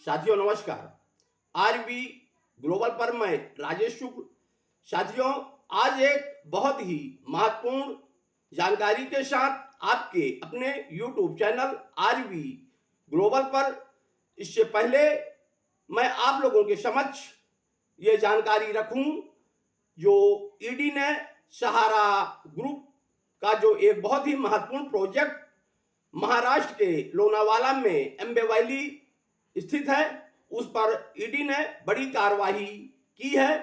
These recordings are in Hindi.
साथियों नमस्कार। आरबी ग्लोबल पर मैं राजेश शुक्ल। साथियों, आज एक बहुत ही महत्वपूर्ण जानकारी के साथ आपके अपने YouTube चैनल आरबी ग्लोबल पर, इससे पहले मैं आप लोगों के समक्ष ये जानकारी रखूं जो ईडी ने सहारा ग्रुप का जो एक बहुत ही महत्वपूर्ण प्रोजेक्ट महाराष्ट्र के लोनावाला में एम्बे वैली स्थित है, उस पर ईडी ने बड़ी कार्रवाई की है।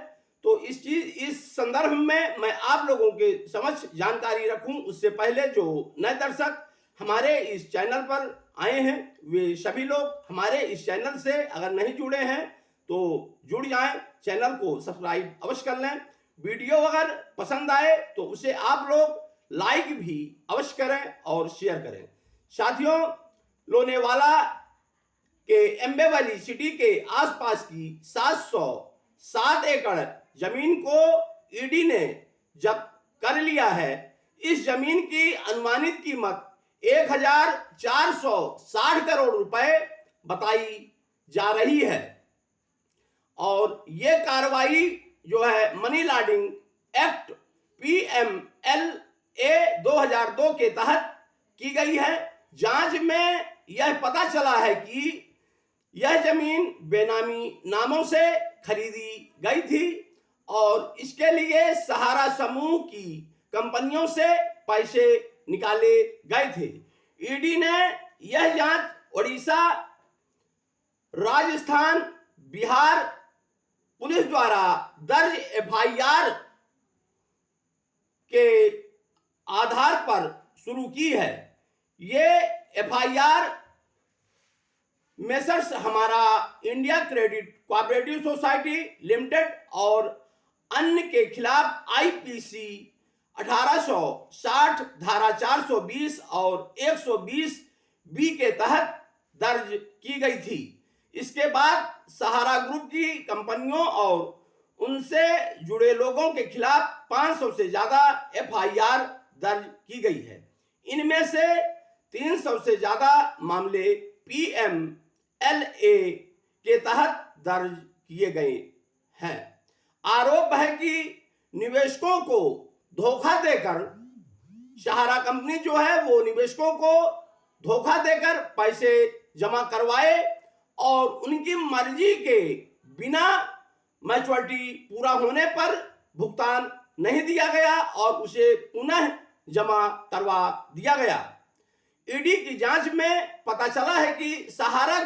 तो इस संदर्भ में मैं आप लोगों के समक्ष जानकारी रखूं, उससे पहले जो नए दर्शक हमारे इस चैनल पर आए हैं वे सभी लोग हमारे इस चैनल से अगर नहीं जुड़े हैं तो जुड़ जाएं, चैनल को सब्सक्राइब अवश्य कर लें। वीडियो अगर पसंद आए तो उसे आप लोग लाइक भी अवश्य करें और शेयर करें। साथियों, लोनावाला के एम्बे वैली सिटी के आसपास की 707 एकड़ जमीन को ईडी ने जब्त कर लिया है। इस जमीन की अनुमानित कीमत 1460 करोड़ रुपए बताई जा रही है और ये कार्रवाई जो है मनी लॉन्ड्रिंग एक्ट PMLA 2002 के तहत की गई है। जांच में यह पता चला है कि यह जमीन बेनामी नामों से खरीदी गई थी और इसके लिए सहारा समूह की कंपनियों से पैसे निकाले गए थे। ईडी ने यह जांच ओडिशा, राजस्थान, बिहार पुलिस द्वारा दर्ज FIR के आधार पर शुरू की है। ये FIR मेसर्स हमारा India credit cooperative society limited और अन्य के खिलाफ IPC 1860 धारा 420 और 120B के तहत दर्ज की गई थी। इसके बाद सहारा ग्रुप की कंपनियों और उनसे जुड़े लोगों के खिलाफ 500 से ज्यादा FIR दर्ज की गई है। इनमें से 300 से ज्यादा मामले PMLA के तहत दर्ज किए गए हैं। आरोप है कि निवेशकों को धोखा देकर सहारा कंपनी जो है वो निवेशकों को धोखा देकर पैसे जमा करवाए और उनकी मर्जी के बिना मैच्योरिटी पूरा होने पर भुगतान नहीं दिया गया और उसे पुनः जमा करवा दिया गया। ईडी की जांच में पता चला है कि सहारा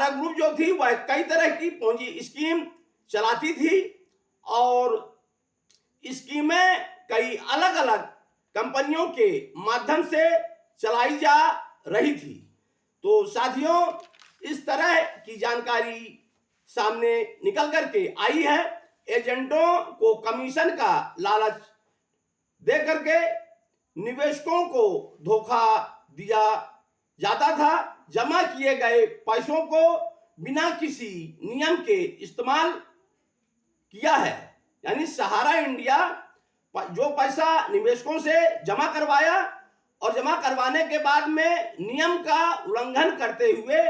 ग्रुप जो थी वह कई तरह की पूंजी स्कीम चलाती थी और स्कीमें कई अलग अलग कंपनियों के माध्यम से चलाई जा रही थी। तो साथियों, इस तरह की जानकारी सामने निकल करके आई है। एजेंटों को कमीशन का लालच दे करके निवेशकों को धोखा दिया जाता था। जमा किए गए पैसों को बिना किसी नियम के इस्तेमाल किया है। यानी सहारा इंडिया जो पैसा निवेशकों से जमा करवाया और जमा करवाने के बाद में नियम का उल्लंघन करते हुए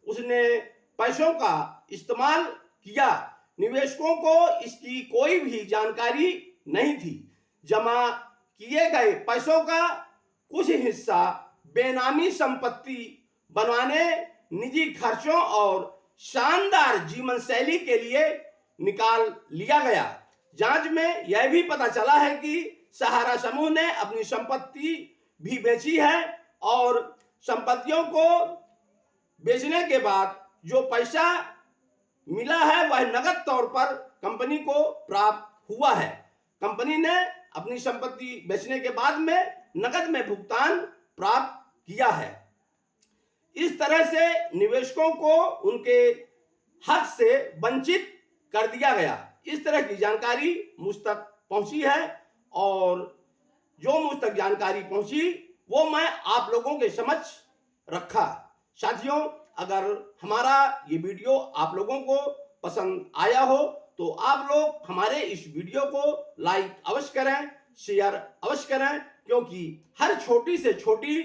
उसने पैसों का इस्तेमाल किया। निवेशकों को इसकी कोई भी जानकारी नहीं थी। जमा किए गए पैसों का कुछ हिस्सा बेनामी संपत्ति बनवाने, निजी खर्चों और शानदार जीवन शैली के लिए निकाल लिया गया। जांच में यह भी पता चला है कि सहारा समूह ने अपनी संपत्ति भी बेची है और संपत्तियों को बेचने के बाद जो पैसा मिला है वह नगद तौर पर कंपनी को प्राप्त हुआ है। कंपनी ने अपनी संपत्ति बेचने के बाद में नगद में भुगतान प्राप्त किया है। इस तरह से निवेशकों को उनके हक से वंचित कर दिया गया। इस तरह की जानकारी मुझ तक पहुंची है और जो मुझ तक जानकारी पहुंची वो मैं आप लोगों के समक्ष रखा। साथियों, अगर हमारा ये वीडियो आप लोगों को पसंद आया हो तो आप लोग हमारे इस वीडियो को लाइक अवश्य करें, शेयर अवश्य करें, क्योंकि हर छोटी से छोटी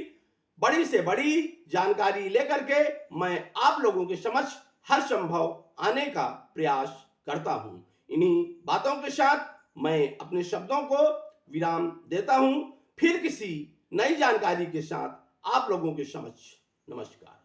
बड़ी से बड़ी जानकारी लेकर के मैं आप लोगों के समक्ष हर संभव आने का प्रयास करता हूं। इन्हीं बातों के साथ मैं अपने शब्दों को विराम देता हूं। फिर किसी नई जानकारी के साथ आप लोगों के समक्ष नमस्कार।